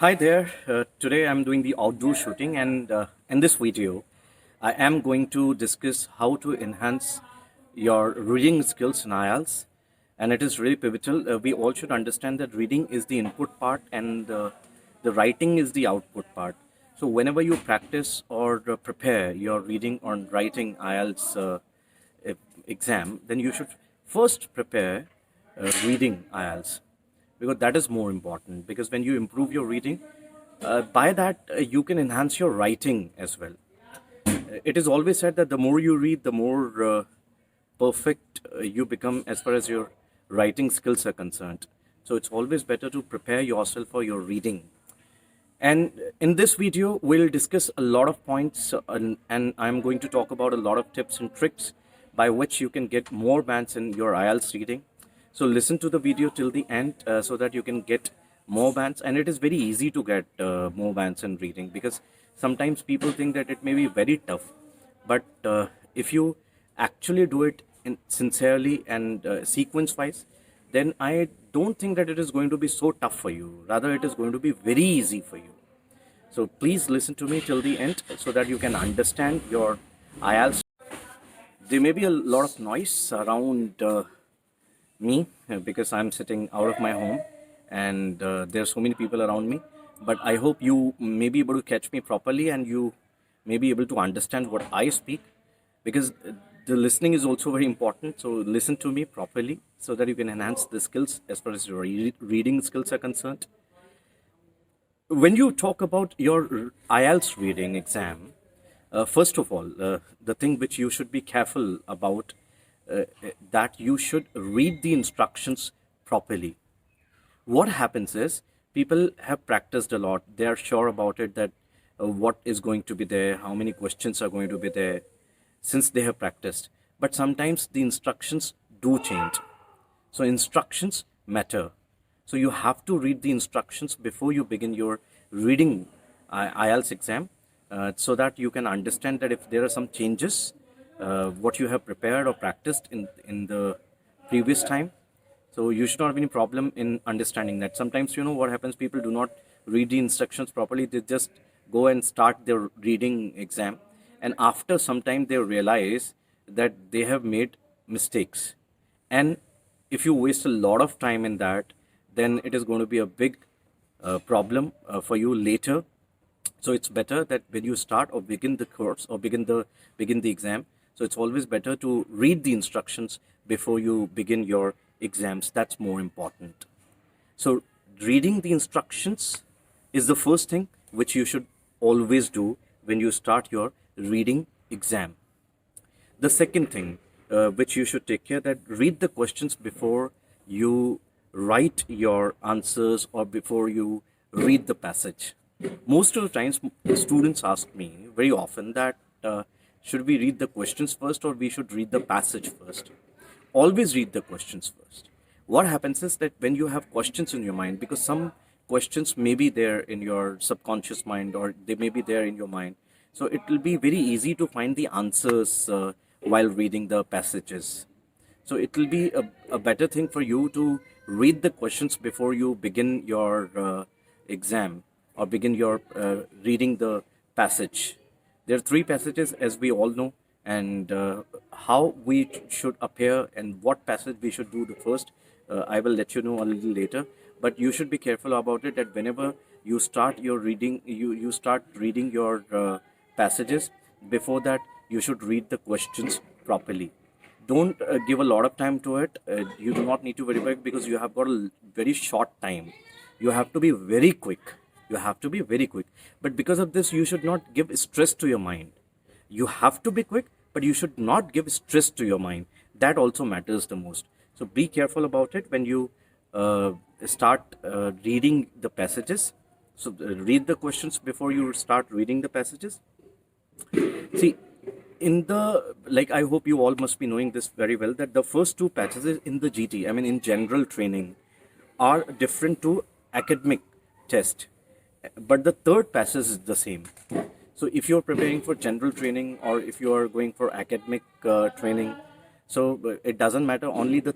Hi there. Today I'm doing the outdoor shooting, and in this video, I am going to discuss how to enhance your reading skills in IELTS. And it is really pivotal. We all should understand that reading is the input part, and the writing is the output part. So, whenever you practice or prepare your reading or writing IELTS e- exam, then you should first prepare reading IELTS, because that is more important. Because when you improve your reading, by that you can enhance your writing as well. It is always said that the more you read, the more perfect you become as far as your writing skills are concerned. So it's always better to prepare yourself for your reading. And in this video, we'll discuss a lot of points, and I'm going to talk about a lot of tips and tricks by which you can get more bands in your IELTS reading. So listen to the video till the end so that you can get more bands. And it is very easy to get more bands in reading, because sometimes people think that it may be very tough. But if you actually do it sincerely and sequence wise, then I don't think that it is going to be so tough for you. Rather, it is going to be very easy for you. So please listen to me till the end so that you can understand your IELTS. There may be a lot of noise around me because I'm sitting out of my home, and there are so many people around me. But I hope you may be able to catch me properly, and you may be able to understand what I speak, because the listening is also very important. So listen to me properly so that you can enhance the skills as far as your reading skills are concerned. When you talk about your IELTS reading exam, first of all, the thing which you should be careful about, that you should read the instructions properly. What happens is, people have practiced a lot. They are sure about it, that what is going to be there, how many questions are going to be there, since they have practiced. But sometimes the instructions do change. So instructions matter. So you have to read the instructions before you begin your reading IELTS exam, so that you can understand that if there are some changes, what you have prepared or practiced in the previous time. So you should not have any problem in understanding that. Sometimes, you know what happens, people do not read the instructions properly. They just go and start their reading exam, and after some time they realize that they have made mistakes. And if you waste a lot of time in that, then it is going to be a big problem for you later. So it's better that when you start or begin the course or begin the exam, so it's always better to read the instructions before you begin your exams. That's more important. So reading the instructions is the first thing which you should always do when you start your reading exam. The second thing which you should take care, that read the questions before you write your answers or before you read the passage. Most of the times, students ask me very often that should we read the questions first or we should read the passage first. Always read the questions first. What happens is that when you have questions in your mind, because some questions may be there in your subconscious mind or they may be there in your mind, so it will be very easy to find the answers while reading the passages. So it will be a better thing for you to read the questions before you begin your exam or begin your reading the passage. There are three passages, as we all know, and how we should appear and what passage we should do the first, I will let you know a little later. But you should be careful about it, that whenever you start your reading, you start reading your passages. Before that, you should read the questions properly. Don't give a lot of time to it. You do not need to verify, because you have got a very short time. You have to be very quick. You have to be very quick. But because of this, you should not give stress to your mind. You have to be quick, but you should not give stress to your mind. That also matters the most. So be careful about it when you start reading the passages. So read the questions before you start reading the passages. See, in the, like, I hope you all must be knowing this very well, that the first two passages in the GT, I mean in general training, are different to academic test, but the third passage is the same. So if you're preparing for general training or if you are going for academic training, so it doesn't matter, only the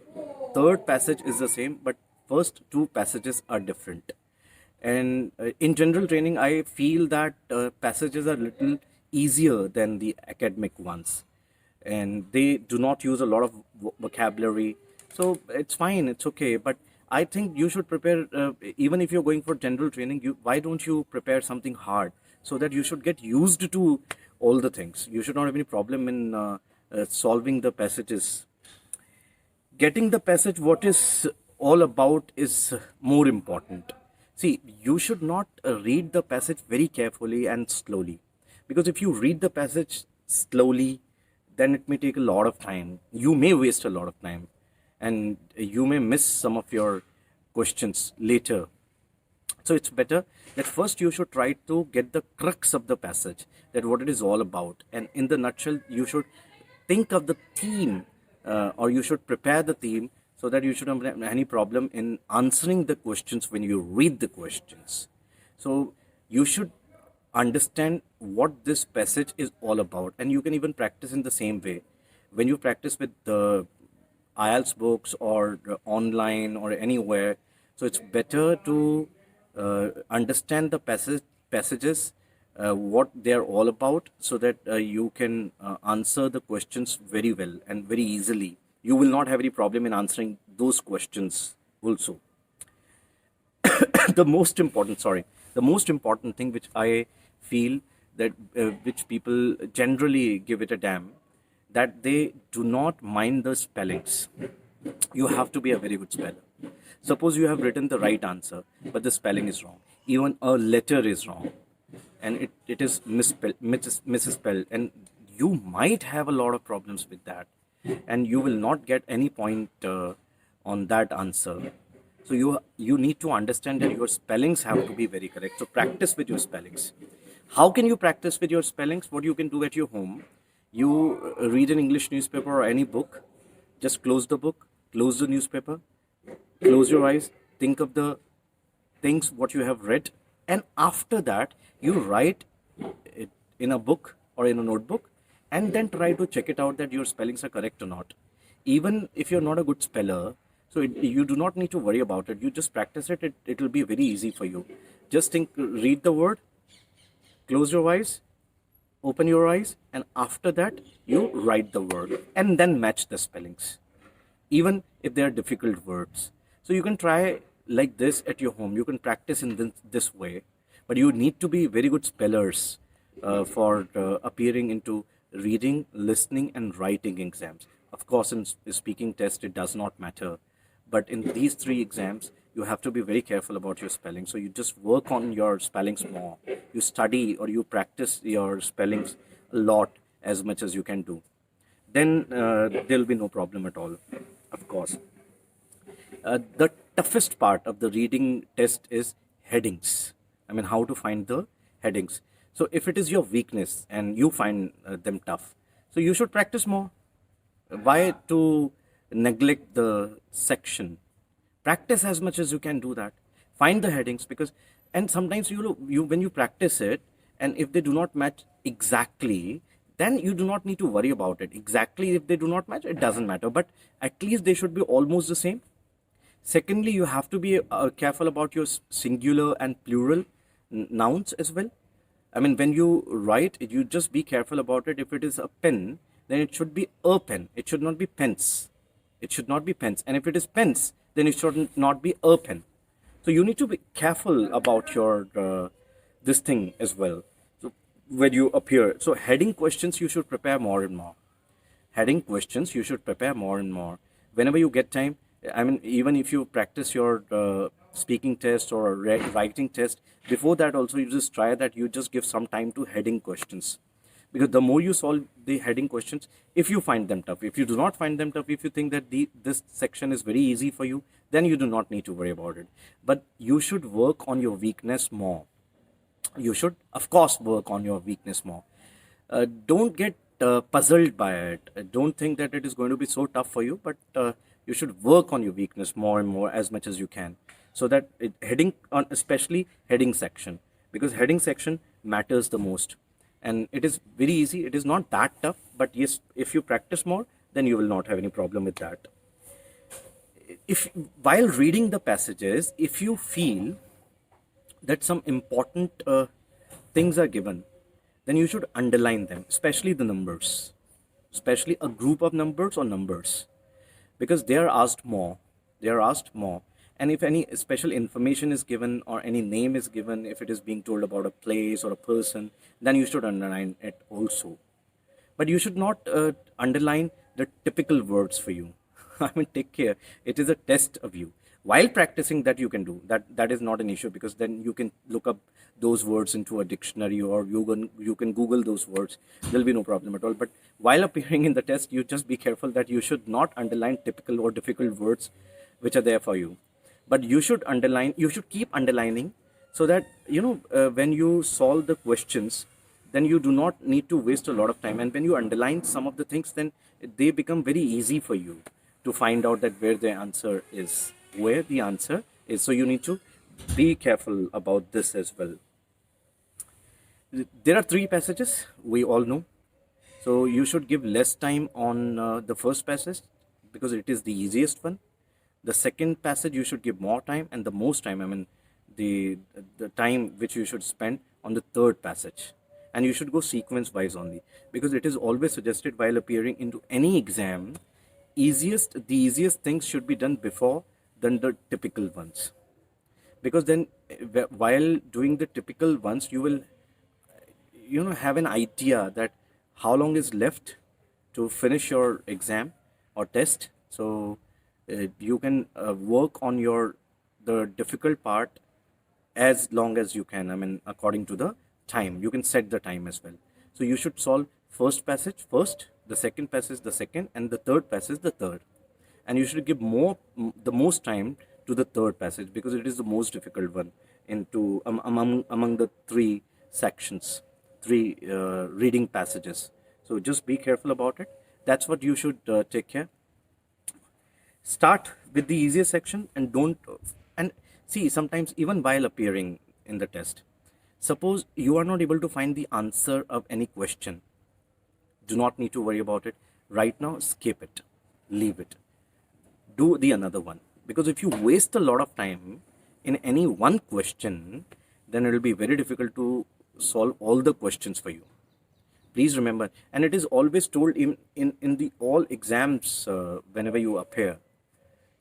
third passage is the same, but first two passages are different. And in general training, I feel that passages are little easier than the academic ones, and they do not use a lot of vocabulary. So it's fine, it's okay. But I think you should prepare, even if you're going for general training, why don't you prepare something hard, so that you should get used to all the things. You should not have any problem in solving the passages. Getting the passage what is all about is more important. See, you should not read the passage very carefully and slowly, because if you read the passage slowly, then it may take a lot of time. You may waste a lot of time, and you may miss some of your questions later. So it's better that first you should try to get the crux of the passage, that what it is all about. And in the nutshell, you should think of the theme, or you should prepare the theme, so that you shouldn't have any problem in answering the questions when you read the questions. So you should understand what this passage is all about, and you can even practice in the same way. When you practice with the IELTS books or online or anywhere, so it's better to understand the passages, what they're all about, so that you can answer the questions very well and very easily. You will not have any problem in answering those questions also. The most important thing which I feel, that which people generally give it a damn, that they do not mind the spellings. You have to be a very good speller. Suppose you have written the right answer, but the spelling is wrong. Even a letter is wrong, and it is misspelled, and you might have a lot of problems with that, and you will not get any point on that answer. So you need to understand that your spellings have to be very correct. So practice with your spellings. How can you practice with your spellings? What you can do at your home, you read an English newspaper or any book, just close the book, close the newspaper, close your eyes, think of the things what you have read, and after that you write it in a book or in a notebook, and then try to check it out that your spellings are correct or not. Even if you're not a good speller, so you do not need to worry about it. You just practice it will be very easy for you. Just think, read the word, close your eyes, open your eyes, and after that you write the word and then match the spellings, even if they are difficult words. So you can try like this at your home. You can practice in this way, but you need to be very good spellers for appearing into reading, listening, and writing exams. Of course, in speaking test, it does not matter. But in these three exams, you have to be very careful about your spelling. So you just work on your spellings more. You study or you practice your spellings a lot, as much as you can do. Then there'll be no problem at all, of course. The toughest part of the reading test is headings. I mean, how to find the headings. So if it is your weakness and you find them tough, so you should practice more. Why to neglect the section? Practice as much as you can do that. Find the headings, because, and sometimes you when you practice it, and if they do not match exactly, then you do not need to worry about it. Exactly, if they do not match, it doesn't matter. But at least they should be almost the same. Secondly, you have to be careful about your singular and plural nouns as well. I mean, when you write, you just be careful about it. If it is a pen, then it should be a pen. It should not be pens. It should not be pens. And if it is pens, then it should not be a pen. So you need to be careful about your this thing as well. So when you appear, so heading questions you should prepare more and more. Heading questions you should prepare more and more. Whenever you get time, I mean, even if you practice your speaking test or writing test, before that also you just try that you just give some time to heading questions. Because the more you solve the heading questions, if you find them tough, if you do not find them tough, if you think that this section is very easy for you, then you do not need to worry about it. But you should work on your weakness more. You should, of course, work on your weakness more. Don't get puzzled by it. Don't think that it is going to be so tough for you, but you should work on your weakness more and more as much as you can. So that heading on, especially heading section, because heading section matters the most. And it is very easy. It is not that tough, but yes, if you practice more, then you will not have any problem with that. If while reading the passages, if you feel that some important things are given, then you should underline them, especially the numbers, especially a group of numbers or numbers, because they are asked more. They are asked more. And if any special information is given or any name is given, if it is being told about a place or a person, then you should underline it also. But you should not underline the typical words for you. I mean, take care. It is a test of you. While practicing that, you can do that. That is not an issue, because then you can look up those words into a dictionary, or you can Google those words. There'll be no problem at all. But while appearing in the test, you just be careful that you should not underline typical or difficult words which are there for you. But you should underline. You should keep underlining, so that when you solve the questions, then you do not need to waste a lot of time. And when you underline some of the things, then they become very easy for you to find out that where the answer is, so you need to be careful about this as well. There are three passages, we all know. So you should give less time on the first passage, because it is the easiest one. The second passage you should give more time, and the most time, I mean, the time which you should spend on the third passage. And you should go sequence wise only, because it is always suggested while appearing into any exam, the easiest things should be done before than the typical ones. Because then while doing the typical ones, you will have an idea that how long is left to finish your exam or test. So you can work on the difficult part as long as you can. I mean, according to the time, you can set the time as well. So you should solve first passage first, the second passage the second, and the third passage the third. And you should give the most time to the third passage, because it is the most difficult one among the three sections, three reading passages. So just be careful about it. That's what you should take care. Start with the easiest section, and see, sometimes even while appearing in the test, suppose you are not able to find the answer of any question, do not need to worry about it right now. Skip it, leave it, do the another one. Because if you waste a lot of time in any one question, then it will be very difficult to solve all the questions for you. Please remember, and it is always told in the all exams whenever you appear.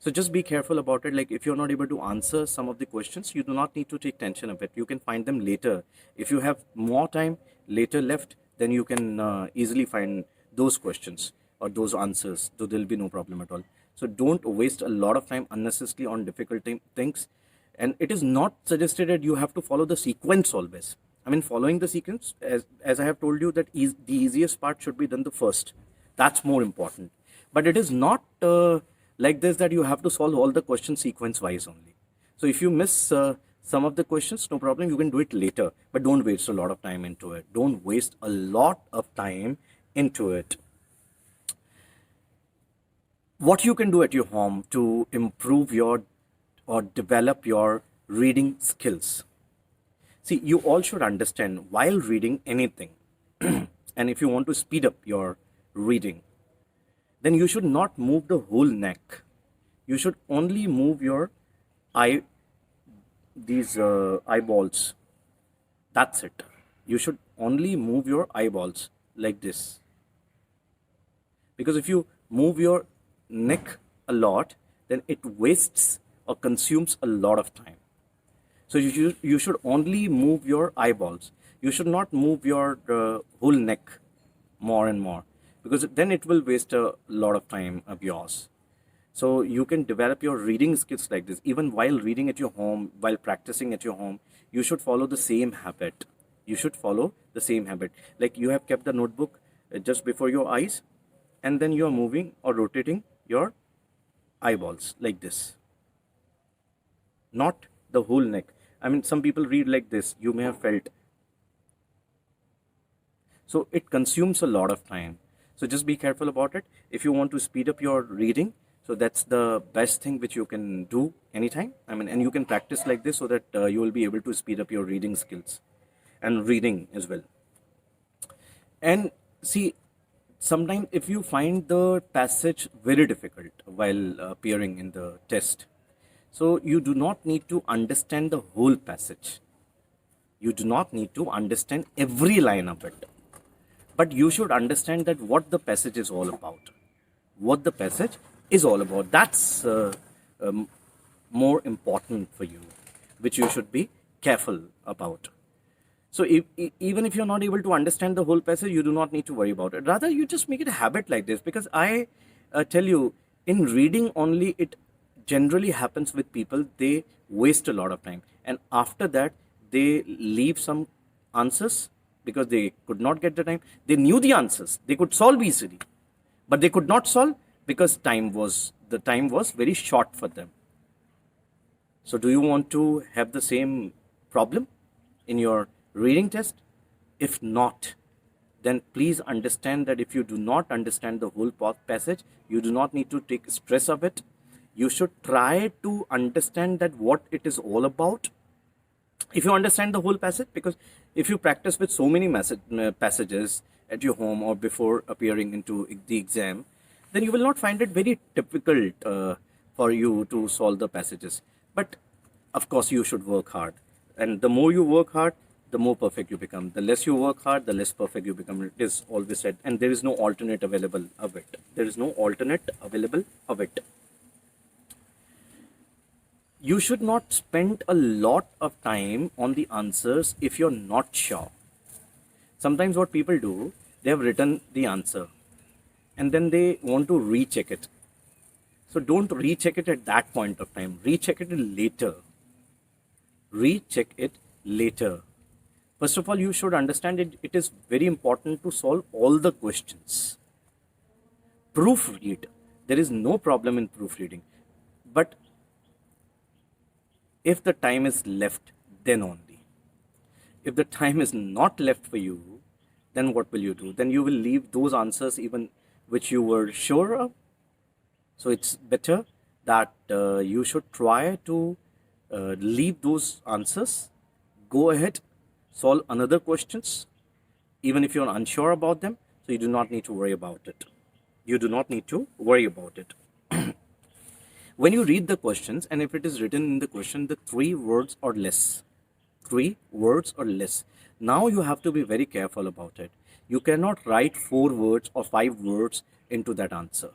So just be careful about it. Like, if you're not able to answer some of the questions, you do not need to take tension of it. You can find them later. If you have more time later left, then you can easily find those questions or those answers. So there'll be no problem at all. So don't waste a lot of time unnecessarily on difficult things. And it is not suggested that you have to follow the sequence always. I mean, following the sequence, as I have told you, that the easiest part should be done the first. That's more important. But it is not like this, that you have to solve all the questions sequence wise only. So if you miss some of the questions, no problem, you can do it later. But don't waste a lot of time into it. Don't waste a lot of time into it. What you can do at your home to improve or develop your reading skills. See, you all should understand, while reading anything, and if you want to speed up your reading, then you should not move the whole neck. You should only move your eyeballs. That's it. You should only move your eyeballs like this. Because if you move your neck a lot, then it wastes or consumes a lot of time. So you should only move your eyeballs. You should not move your whole neck more and more, because then it will waste a lot of time of yours. So you can develop your reading skills like this. Even while reading at your home, while practicing at your home, you should follow the same habit. You should follow the same habit. Like, you have kept the notebook just before your eyes, and then you are moving or rotating your eyeballs like this. Not the whole neck. I mean, some people read like this, you may have felt. So it consumes a lot of time. So just be careful about it. If you want to speed up your reading, so that's the best thing which you can do anytime. I mean, and you can practice like this, so that you will be able to speed up your reading skills and reading as well. And see, sometimes if you find the passage very difficult while appearing in the test, so you do not need to understand the whole passage. You do not need to understand every line of it, but you should understand that what the passage is all about. What the passage is all about. That's more important for you, which you should be careful about. So even if you're not able to understand the whole passage, you do not need to worry about it. Rather, you just make it a habit like this, because I tell you, in reading only, it generally happens with people. They waste a lot of time, and after that, they leave some answers because they could not get the time. They knew the answers; they could solve easily, but they could not solve because the time was very short for them. So, do you want to have the same problem in your reading test? If not, then please understand that if you do not understand the whole passage, you do not need to take stress of it. You should try to understand that what it is all about. If you understand the whole passage, because if you practice with so many passages at your home or before appearing into the exam, then you will not find it very difficult for you to solve the passages. But of course, you should work hard. And the more you work hard, the more perfect you become. The less you work hard, the less perfect you become. It is always said. And there is no alternate available of it. There is no alternate available of it. You should not spend a lot of time on the answers if you're not sure. Sometimes what people do, they have written the answer and then they want to recheck it. So don't recheck it at that point of time. Recheck it later. Recheck it later. First of all, you should understand it is very important to solve all the questions. Proofread. There is no problem in proofreading. But if the time is left, then only. If the time is not left for you, then what will you do? Then you will leave those answers even which you were sure of. So it's better that you should try to leave those answers. Go ahead, solve another questions, even if you're unsure about them. So you do not need to worry about it. You do not need to worry about it. When you read the questions, and if it is written in the question, the 3 words or less, 3 words or less, now you have to be very careful about it. You cannot write 4 words or 5 words into that answer.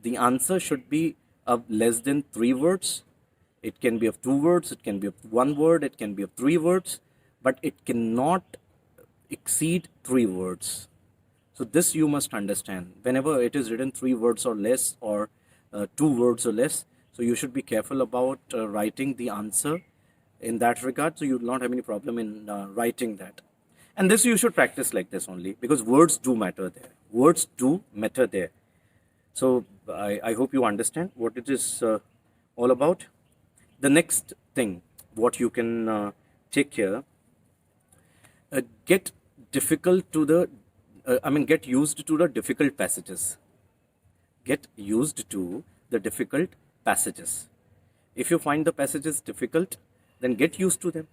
The answer should be of less than 3 words. It can be of 2 words, it can be of 1 word, it can be of 3 words, but it cannot exceed 3 words. So this you must understand. Whenever it is written 3 words or less, or 2 words or less, so you should be careful about writing the answer in that regard, so you will not have any problem in writing that. And this you should practice like this only, because words do matter there. Words do matter there. So I hope you understand what it is all about. The next thing, what you can take here, get difficult to the, get used to the difficult passages. Get used to the difficult passages. If you find the passages difficult, then get used to them.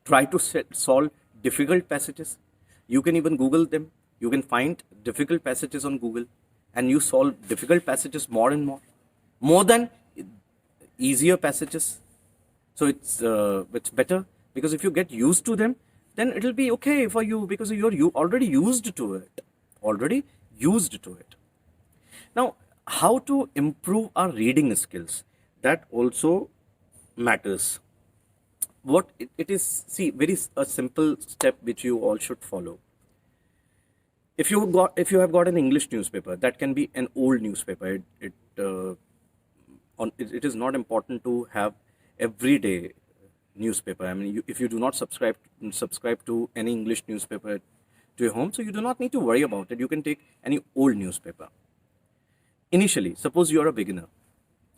Try to solve difficult passages. You can even Google them. You can find difficult passages on Google, and you solve difficult passages more and more than easier passages. So it's better, because if you get used to them, then it will be okay for you, because you're already used to it. Already used to it. Now, how to improve our reading skills? That also matters. What it is, see, a simple step which you all should follow. If you have got an English newspaper, that can be an old newspaper. It is not important to have everyday newspaper. I mean, if you do not subscribe to any English newspaper to your home, so you do not need to worry about it. You can take any old newspaper. Initially, suppose you are a beginner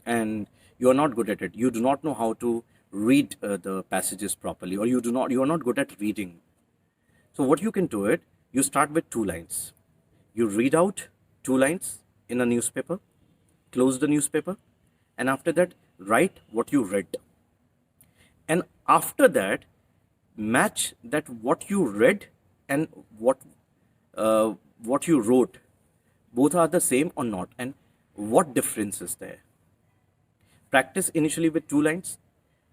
and you are not good at it. You do not know how to read the passages properly, or you are not good at reading. So what you can do it, you start with 2 lines. You read out 2 lines in a newspaper, close the newspaper, and after that, write what you read. And after that, match that what you read and what you wrote, both are the same or not, and what difference is there. Practice initially with 2 lines.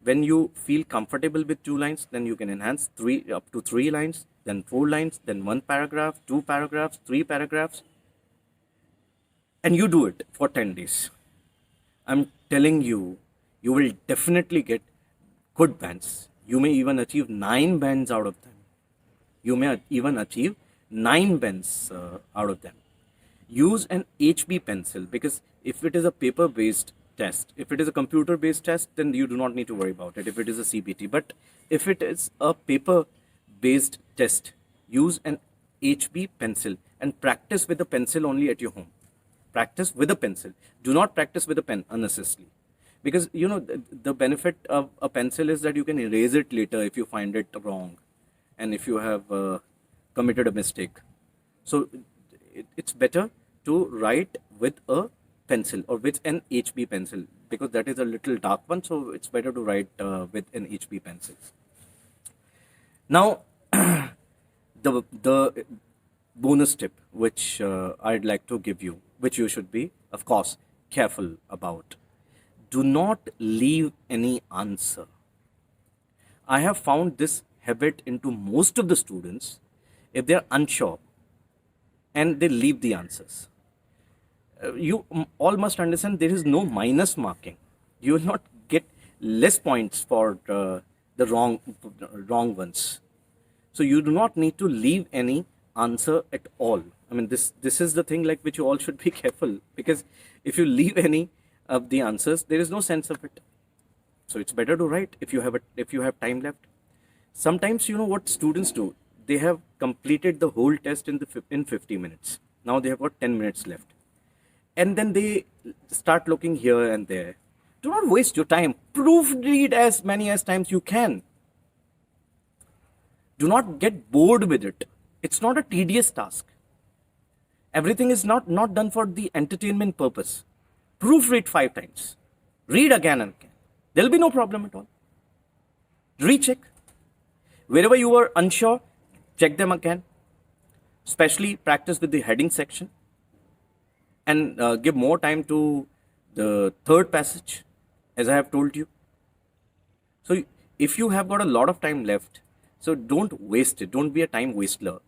When you feel comfortable with 2 lines, then you can enhance up to 3 lines, then 4 lines, then 1 paragraph, 2 paragraphs, 3 paragraphs, and you do it for 10 days. I'm telling you, you will definitely get good bands. You may even achieve 9 bands out of them. You may even achieve 9 bands out of them. Use an HB pencil, because if it is a paper based test, if it is a computer based test, then you do not need to worry about it if it is a CBT. But if it is a paper based test, use an HB pencil and practice with the pencil only at your home. Practice with a pencil. Do not practice with a pen unnecessarily. Because the benefit of a pencil is that you can erase it later if you find it wrong and if you have committed a mistake. So it's better to write with a pencil or with an HB pencil, because that is a little dark one, so it's better to write with an HB pencil. Now, the bonus tip which I'd like to give you, which you should be, of course, careful about. Do not leave any answer. I have found this habit into most of the students. If they're unsure and they leave the answers, you all must understand there is no minus marking. You will not get less points for the wrong ones. So you do not need to leave any answer at all. I mean, this is the thing like which you all should be careful, because if you leave any of the answers, there is no sense of it. So it's better to write if you have time left. Sometimes what students do, they have completed the whole test in 50 minutes. Now they have got 10 minutes left, and then they start looking here and there. Do not waste your time. Proofread as many as times you can. Do not get bored with it. It's not a tedious task. Everything is not done for the entertainment purpose. Proofread 5 times. Read again and again. There'll be no problem at all. Recheck. Wherever you are unsure, check them again. Especially practice with the heading section. And give more time to the third passage, as I have told you. So if you have got a lot of time left, so don't waste it. Don't be a time waster.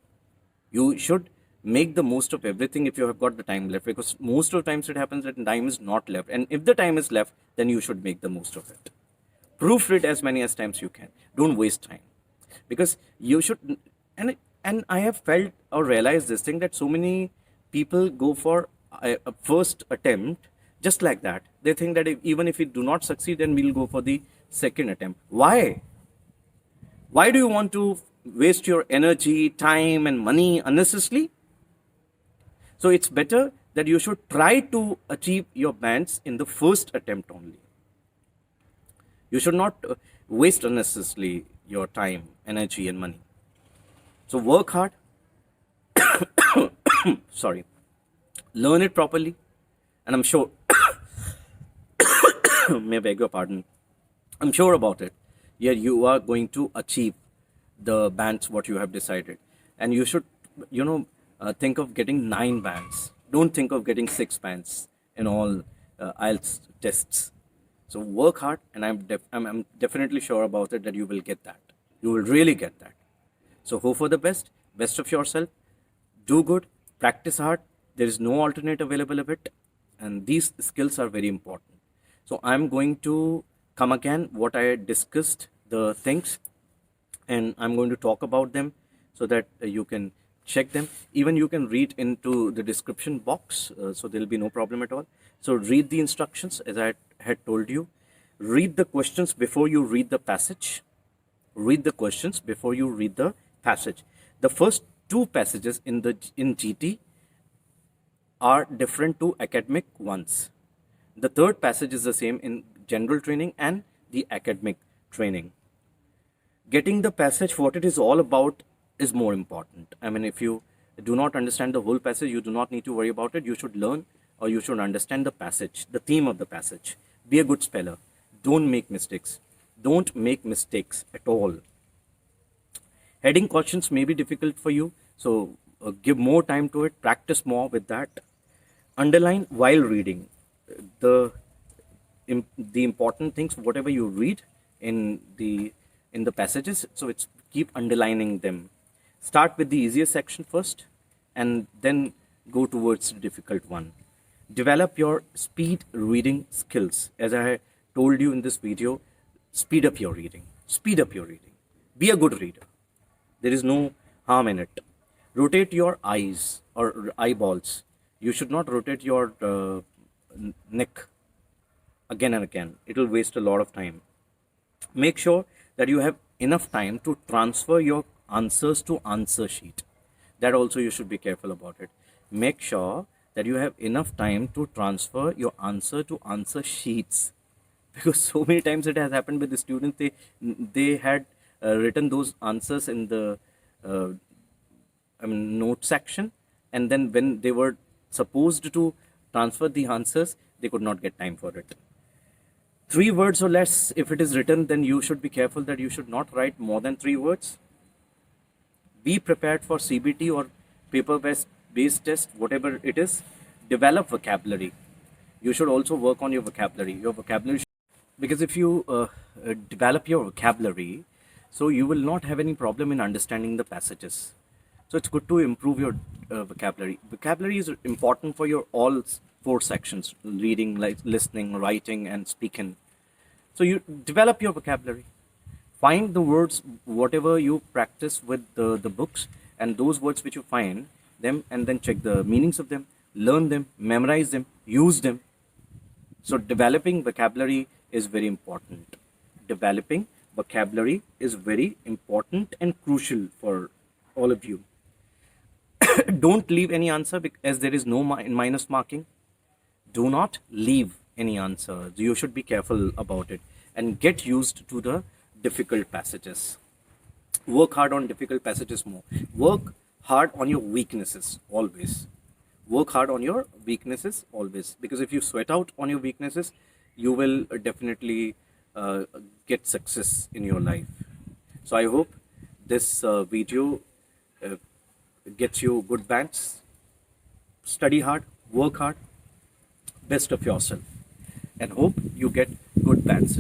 You should make the most of everything if you have got the time left, because most of the times it happens that time is not left. And if the time is left, then you should make the most of it. Proofread as many as times you can. Don't waste time. Because you should, and I have felt or realized this thing, that so many people go for a first attempt just like that. They think that even if we do not succeed, then we'll go for the second attempt. Why? Why do you want to waste your energy, time and money unnecessarily? So it's better that you should try to achieve your bands in the first attempt only. You should not waste unnecessarily your time, energy and money. So work hard. Sorry. Learn it properly. And I'm sure, may I beg your pardon, I'm sure about it. Yeah, you are going to achieve the bands what you have decided. And you should, think of getting 9 bands. Don't think of getting 6 bands in all IELTS tests. So work hard, and I'm definitely sure about it that you will get that. You will really get that. So hope for the best of yourself. Do good, practice hard. There is no alternate available of it, and these skills are very important. So I'm going to come again what I discussed, the things, and I'm going to talk about them so that you can check them. Even you can read into the description box, so there'll be no problem at all. So read the instructions as I had told you. Read the questions before you read the passage. Read the questions before you read the passage. The first 2 passages in GT are different to academic ones. The third passage is the same in general training and the academic training. Getting the passage, what it is all about, is more important. I mean, if you do not understand the whole passage, you do not need to worry about it. You should learn, or you should understand the passage, the theme of the passage. Be a good speller. Don't make mistakes. Don't make mistakes at all. Heading questions may be difficult for you, so give more time to it. Practice more with that. Underline while reading. The important things, whatever you read, in the passages, so it's keep underlining them. Start with the easiest section first, and then go towards the difficult one. Develop your speed reading skills. As I told you in this video, speed up your reading. Speed up your reading. Be a good reader. There is no harm in it. Rotate your eyes or eyeballs. You should not rotate your neck again and again. It will waste a lot of time. Make sure that you have enough time to transfer your answers to answer sheet. That also you should be careful about it. Make sure that you have enough time to transfer your answer to answer sheets, because so many times it has happened with the students. They had written those answers in the uh, note section, and then when they were supposed to transfer the answers, they could not get time for it. 3 words or less, if it is written, then you should be careful that you should not write more than 3 words. Be prepared for CBT or paper based test, whatever it is. Develop vocabulary. You should also work on your vocabulary. Because if you develop your vocabulary, so you will not have any problem in understanding the passages. So it's good to improve your vocabulary. Vocabulary is important for your all 4 sections: reading, listening, writing, and speaking. So you develop your vocabulary. Find the words, whatever you practice with the books, and those words which you find them, and then check the meanings of them, learn them, memorize them, use them. So developing vocabulary is very important. Developing vocabulary is very important and crucial for all of you. Don't leave any answer as there is no minus marking. Do not leave any answer. You should be careful about it and get used to the difficult passages. Work hard on difficult passages more. Work hard on your weaknesses always. Work hard on your weaknesses always, because if you sweat out on your weaknesses, you will definitely get success in your life. So I hope this video uh, gets you good bands. Study hard, work hard, best of yourself, and hope you get good bands.